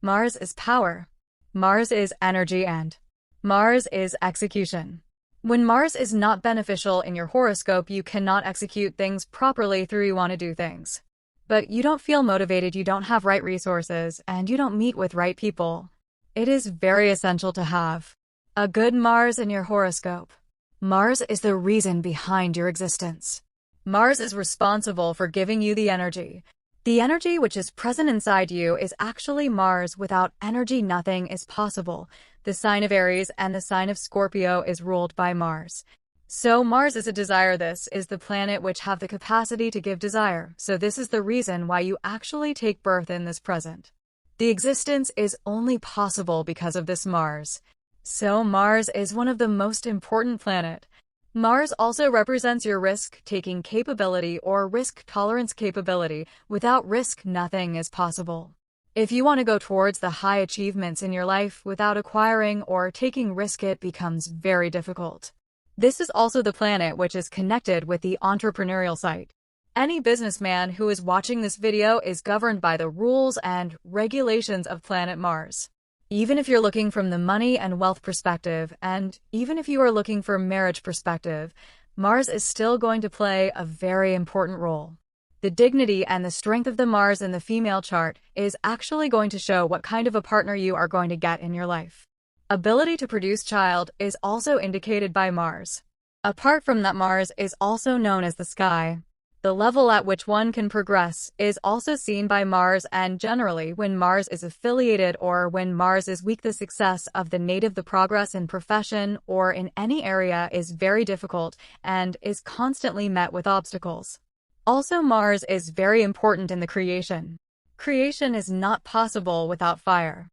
Mars is power. Mars is energy and Mars is execution. When Mars is not beneficial in your horoscope, you cannot execute things properly through you want to do things. But you don't feel motivated, you don't have right resources, and you don't meet with right people. It is very essential to have a good Mars in your horoscope. Mars is the reason behind your existence. Mars is responsible for giving you the energy. The energy which is present inside you is actually Mars. Without energy, nothing is possible. The sign of Aries and the sign of Scorpio is ruled by Mars. So Mars is a desire. This is the planet which have the capacity to give desire. So this is the reason why you actually take birth in this present. The existence is only possible because of this Mars. So Mars is one of the most important planet. Mars also represents your risk-taking capability or risk tolerance capability. Without risk, nothing is possible. If you want to go towards the high achievements in your life without acquiring or taking risk, it becomes very difficult. This is also the planet which is connected with the entrepreneurial side. Any businessman who is watching this video is governed by the rules and regulations of planet Mars. Even if you're looking from the money and wealth perspective, and even if you are looking for marriage perspective, Mars is still going to play a very important role. The dignity and the strength of the Mars in the female chart is actually going to show what kind of a partner you are going to get in your life. Ability to produce child is also indicated by Mars. Apart from that, Mars is also known as the sky. The level at which one can progress is also seen by Mars, and generally when Mars is affiliated or when Mars is weak, the success of the native, the progress in profession or in any area is very difficult and is constantly met with obstacles. Also, Mars is very important in the creation. Creation is not possible without fire.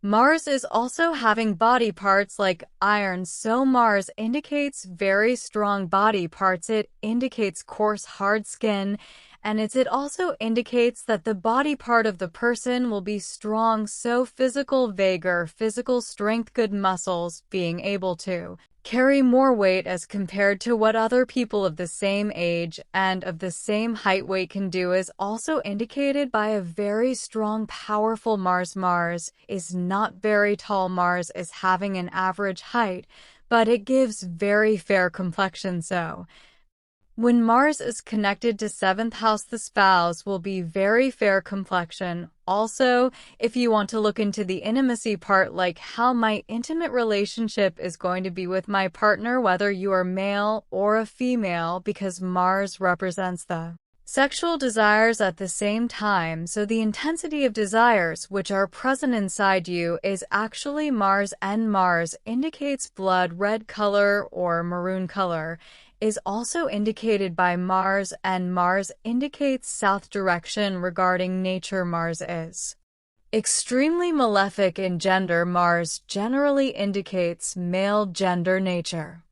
Mars is also having body parts like iron, so Mars indicates very strong body parts. It indicates coarse, hard skin, and it also indicates that the body part of the person will be strong, so physical vigor, physical strength, good muscles, being able to carry more weight as compared to what other people of the same age and of the same height weight can do is also indicated by a very strong, powerful Mars. Mars is not very tall. Mars is having an average height, but it gives very fair complexion. So when Mars is connected to 7th house, the spouse will be very fair complexion. Also, if you want to look into the intimacy part, like how my intimate relationship is going to be with my partner, whether you are male or a female, because Mars represents the sexual desires at the same time. So the intensity of desires which are present inside you is actually Mars, and Mars indicates blood red color or maroon color is also indicated by Mars, and Mars indicates south direction. Regarding nature, Mars is extremely malefic in gender. Mars generally indicates male gender nature.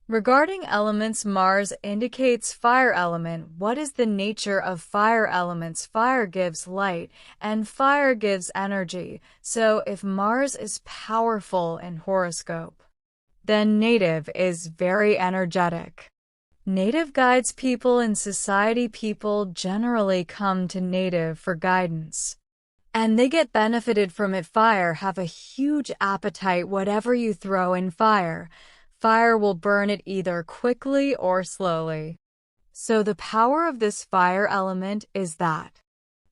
Regarding elements, Mars indicates fire element. What is the nature of fire elements? Fire gives light and fire gives energy. So if Mars is powerful in horoscope, then native is very energetic. Native guides people in society. People generally come to native for guidance, and they get benefited from it. Fire have a huge appetite. Whatever you throw in fire, fire will burn it either quickly or slowly. So the power of this fire element is that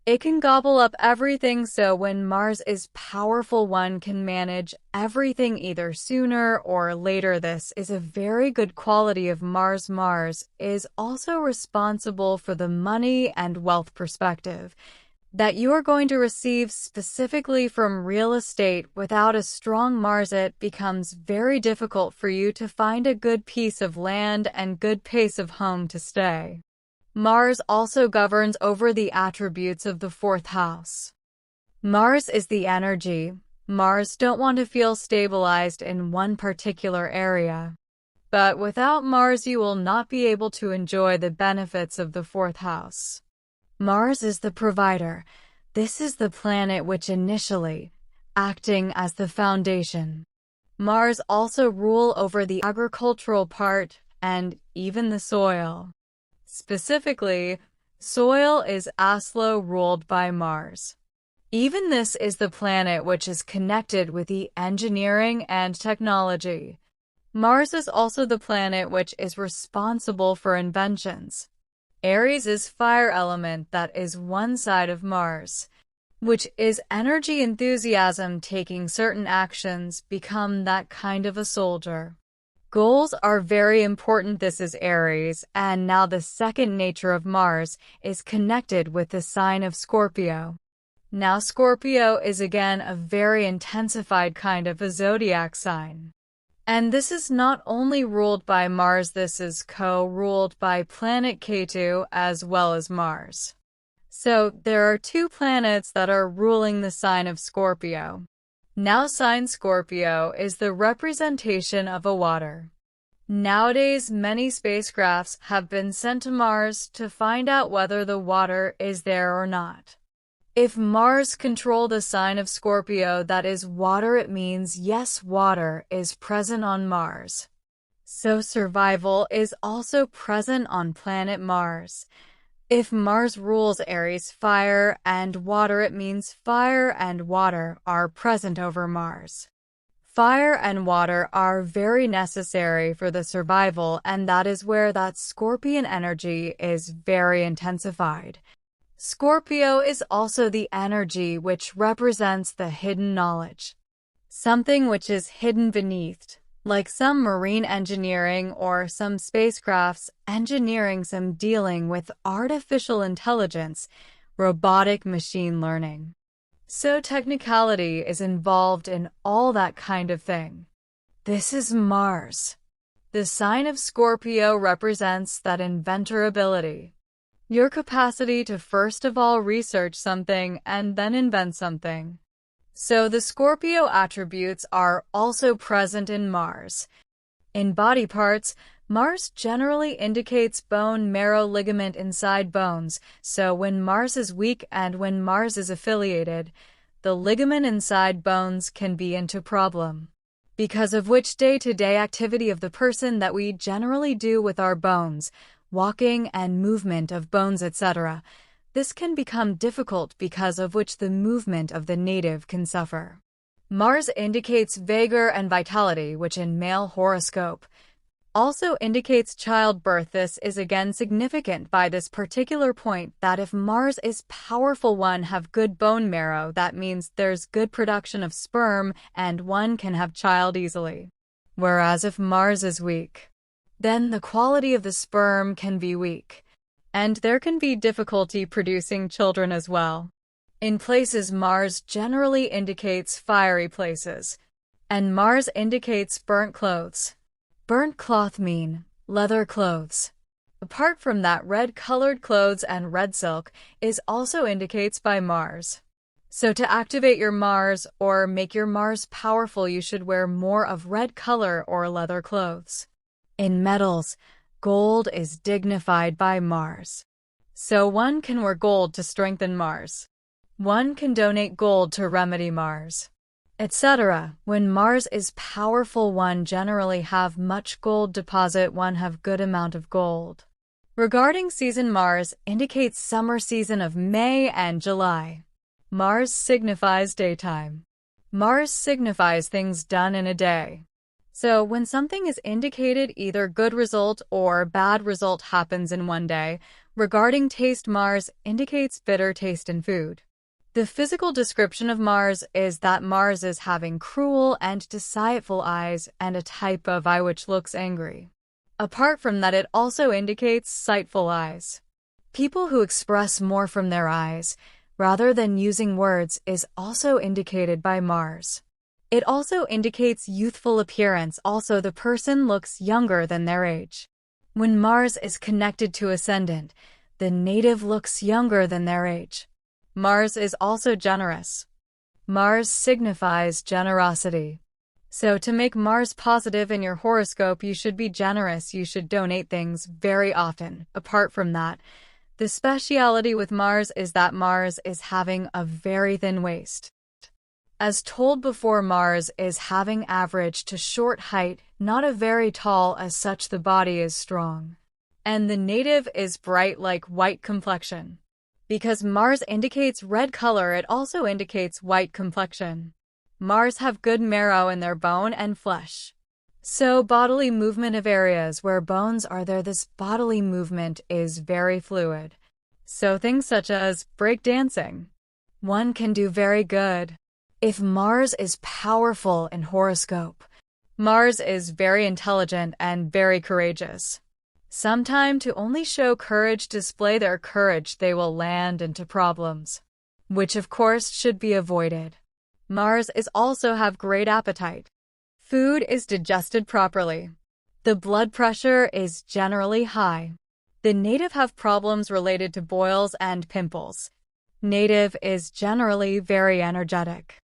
it can gobble up everything. So when Mars is powerful, one can manage everything either sooner or later. This is a very good quality of Mars. Mars is also responsible for the money and wealth perspective that you are going to receive specifically from real estate. Without a strong Mars, it becomes very difficult for you to find a good piece of land and good pace of home to stay. Mars also governs over the attributes of the 4th house. Mars is the energy. Mars don't want to feel stabilized in one particular area. But without Mars, you will not be able to enjoy the benefits of the 4th house. Mars is the provider. This is the planet which initially acting as the foundation. Mars also rule over the agricultural part and even the soil. Specifically, soil is Aslo ruled by Mars. Even this is the planet which is connected with the engineering and technology. Mars is also the planet which is responsible for inventions. Aries is fire element, that is one side of Mars, which is energy enthusiasm, taking certain actions, become that kind of a soldier. Goals are very important. This is Aries, and now the second nature of Mars is connected with the sign of Scorpio. Now Scorpio is again a very intensified kind of a zodiac sign. And this is not only ruled by Mars, this is co-ruled by planet Ketu as well as Mars. So there are two planets that are ruling the sign of Scorpio. Now sign Scorpio is the representation of a water. Nowadays, many spacecrafts have been sent to Mars to find out whether the water is there or not. If Mars controls the sign of Scorpio, that is water, it means yes, water is present on Mars. So survival is also present on planet Mars. If Mars rules Aries, fire and water, it means fire and water are present over Mars. Fire and water are very necessary for the survival, and that is where that Scorpion energy is very intensified. Scorpio is also the energy which represents the hidden knowledge. Something which is hidden beneath, like some marine engineering or some spacecrafts engineering, some dealing with artificial intelligence, robotic machine learning. So technicality is involved in all that kind of thing. This is Mars. The sign of Scorpio represents that inventor ability. Your capacity to first of all research something and then invent something. So the Scorpio attributes are also present in Mars. In body parts, Mars generally indicates bone marrow ligament inside bones, so when Mars is weak and when Mars is affiliated, the ligament inside bones can be into problem. Because of which day-to-day activity of the person that we generally do with our bones, walking and movement of bones, etc., this can become difficult, because of which the movement of the native can suffer. Mars indicates vigor and vitality, which in male horoscope also indicates childbirth. This is again significant by this particular point, that if Mars is powerful, one have good bone marrow, that means there's good production of sperm and one can have child easily. Whereas if Mars is weak, then the quality of the sperm can be weak, and there can be difficulty producing children as well. In places, Mars generally indicates fiery places, and Mars indicates burnt clothes. Burnt cloth mean leather clothes. Apart from that, red-colored clothes and red silk is also indicates by Mars. So to activate your Mars or make your Mars powerful, you should wear more of red color or leather clothes. In metals, gold is dignified by Mars. So one can wear gold to strengthen Mars. One can donate gold to remedy Mars, etc. When Mars is powerful, one generally have much gold deposit, one have good amount of gold. Regarding season, Mars indicates summer season of May and July. Mars signifies daytime. Mars signifies things done in a day. So when something is indicated, either good result or bad result happens in one day. Regarding taste, Mars indicates bitter taste in food. The physical description of Mars is that Mars is having cruel and deceitful eyes and a type of eye which looks angry. Apart from that, it also indicates sightful eyes. People who express more from their eyes, rather than using words, is also indicated by Mars. It also indicates youthful appearance. Also, the person looks younger than their age. When Mars is connected to ascendant, the native looks younger than their age. Mars is also generous. Mars signifies generosity. So to make Mars positive in your horoscope, you should be generous. You should donate things very often. Apart from that, the speciality with Mars is that Mars is having a very thin waist. As told before, Mars is having average to short height, not a very tall, as such the body is strong. And the native is bright like white complexion. Because Mars indicates red color, it also indicates white complexion. Mars have good marrow in their bone and flesh. So bodily movement of areas where bones are there, this bodily movement is very fluid. So things such as breakdancing, one can do very good. If Mars is powerful in horoscope, Mars is very intelligent and very courageous. Sometime to only show courage, display their courage, they will land into problems, which of course should be avoided. Mars is also have great appetite. Food is digested properly. The blood pressure is generally high. The native have problems related to boils and pimples. Native is generally very energetic.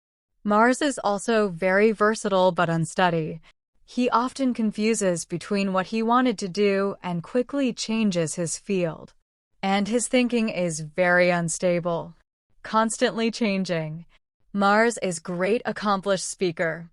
Mars is also very versatile but unsteady. He often confuses between what he wanted to do and quickly changes his field. And his thinking is very unstable, constantly changing. Mars is great accomplished speaker.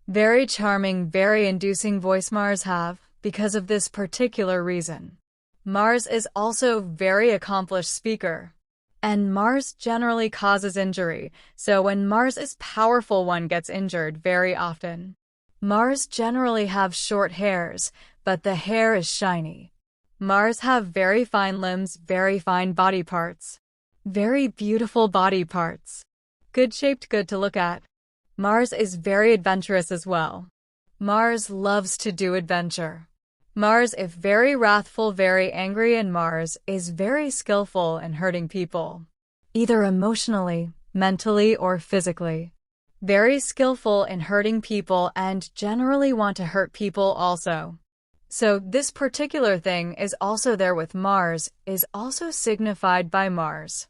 Very charming, very inducing voice Mars have, because of this particular reason. Mars is also very accomplished speaker. And Mars generally causes injury, so when Mars is powerful, one gets injured very often. Mars generally have short hairs, but the hair is shiny. Mars have very fine limbs, very fine body parts. Very beautiful body parts. Good shaped, good to look at. Mars is very adventurous as well. Mars loves to do adventure. Mars is very wrathful, very angry, and Mars is very skillful in hurting people, either emotionally, mentally, or physically. Very skillful in hurting people and generally want to hurt people also. So this particular thing is also there with Mars, is also signified by Mars.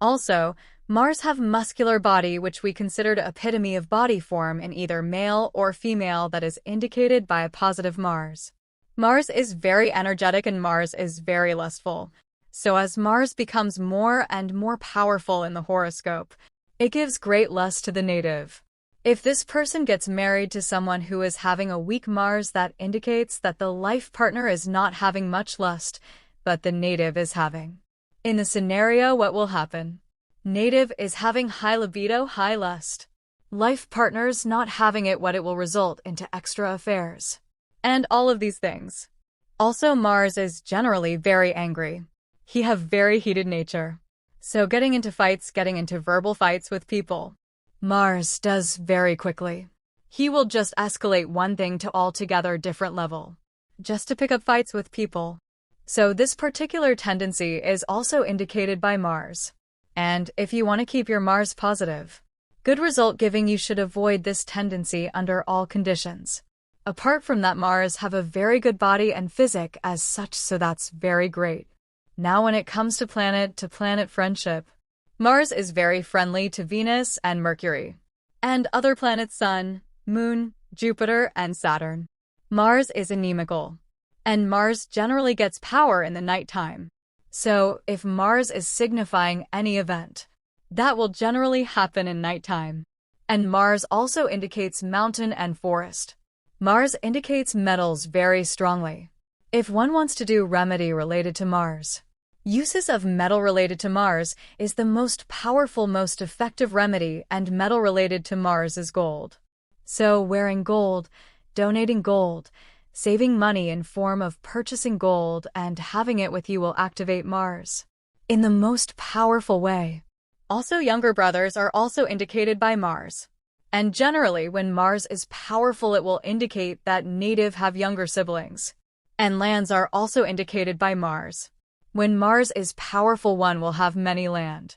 Also, Mars have muscular body, which we consider the epitome of body form in either male or female, that is indicated by a positive Mars. Mars is very energetic and Mars is very lustful. So as Mars becomes more and more powerful in the horoscope, it gives great lust to the native. If this person gets married to someone who is having a weak Mars, that indicates that the life partner is not having much lust, but the native is having. In the scenario, what will happen? Native is having high libido, high lust. Life partner's not having it, what it will result into extra affairs. And all of these things. Also, Mars is generally very angry. He have very heated nature. So getting into fights, getting into verbal fights with people, Mars does very quickly. He will just escalate one thing to altogether different level, just to pick up fights with people. So this particular tendency is also indicated by Mars. And if you want to keep your Mars positive, good result giving, you should avoid this tendency under all conditions. Apart from that, Mars have a very good body and physique as such, so that's very great. Now when it comes to planet friendship, Mars is very friendly to Venus and Mercury, and other planets Sun, Moon, Jupiter, and Saturn. Mars is inimical, and Mars generally gets power in the nighttime. So if Mars is signifying any event, that will generally happen in nighttime. And Mars also indicates mountain and forest. Mars indicates metals very strongly. If one wants to do remedy related to Mars, uses of metal related to Mars is the most powerful, most effective remedy, and metal related to Mars is gold. So wearing gold, donating gold, saving money in form of purchasing gold and having it with you will activate Mars in the most powerful way. Also, younger brothers are also indicated by Mars. And generally, when Mars is powerful, it will indicate that native have younger siblings. And lands are also indicated by Mars. When Mars is powerful, one will have many land.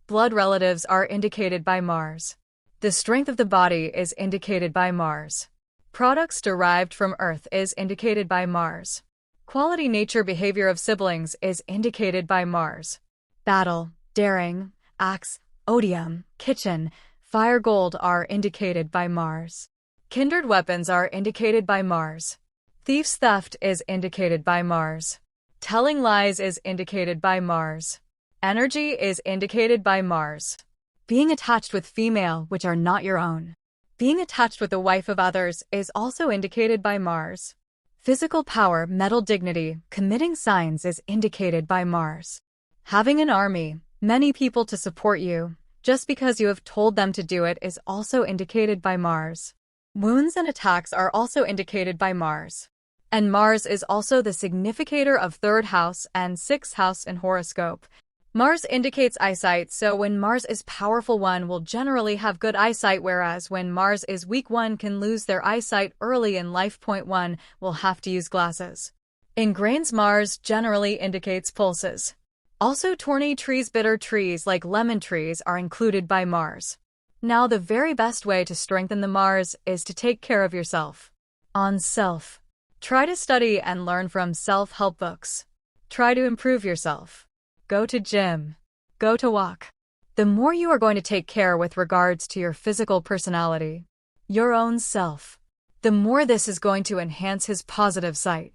Blood relatives are indicated by Mars. The strength of the body is indicated by Mars. Products derived from Earth is indicated by Mars. Quality, nature, behavior of siblings is indicated by Mars. Battle, daring, axe, odium, kitchen, fire, gold are indicated by Mars. Kindred weapons are indicated by Mars. Thieves, theft is indicated by Mars. Telling lies is indicated by Mars. Energy is indicated by Mars. Being attached with female which are not your own. Being attached with the wife of others is also indicated by Mars. Physical power, mental dignity, committing signs is indicated by Mars. Having an army, many people to support you. Just because you have told them to do it is also indicated by Mars. Wounds and attacks are also indicated by Mars. And Mars is also the significator of 3rd house and 6th house in horoscope. Mars indicates eyesight, so when Mars is powerful, one will generally have good eyesight, whereas when Mars is weak, one can lose their eyesight early in life. One will have to use glasses. In grains, Mars generally indicates pulses. Also, thorny trees, bitter trees like lemon trees are included by Mars. Now, the very best way to strengthen the Mars is to take care of yourself. On self. Try to study and learn from self-help books. Try to improve yourself. Go to gym. Go to walk. The more you are going to take care with regards to your physical personality, your own self, the more this is going to enhance his positive side.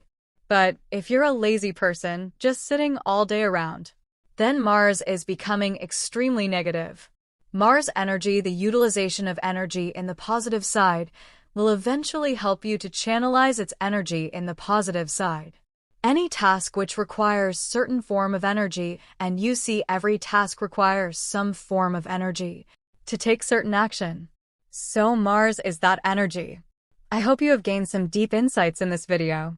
But if you're a lazy person, just sitting all day around, then Mars is becoming extremely negative. Mars energy, the utilization of energy in the positive side, will eventually help you to channelize its energy in the positive side. Any task which requires certain form of energy, and you see every task requires some form of energy to take certain action. So Mars is that energy. I hope you have gained some deep insights in this video.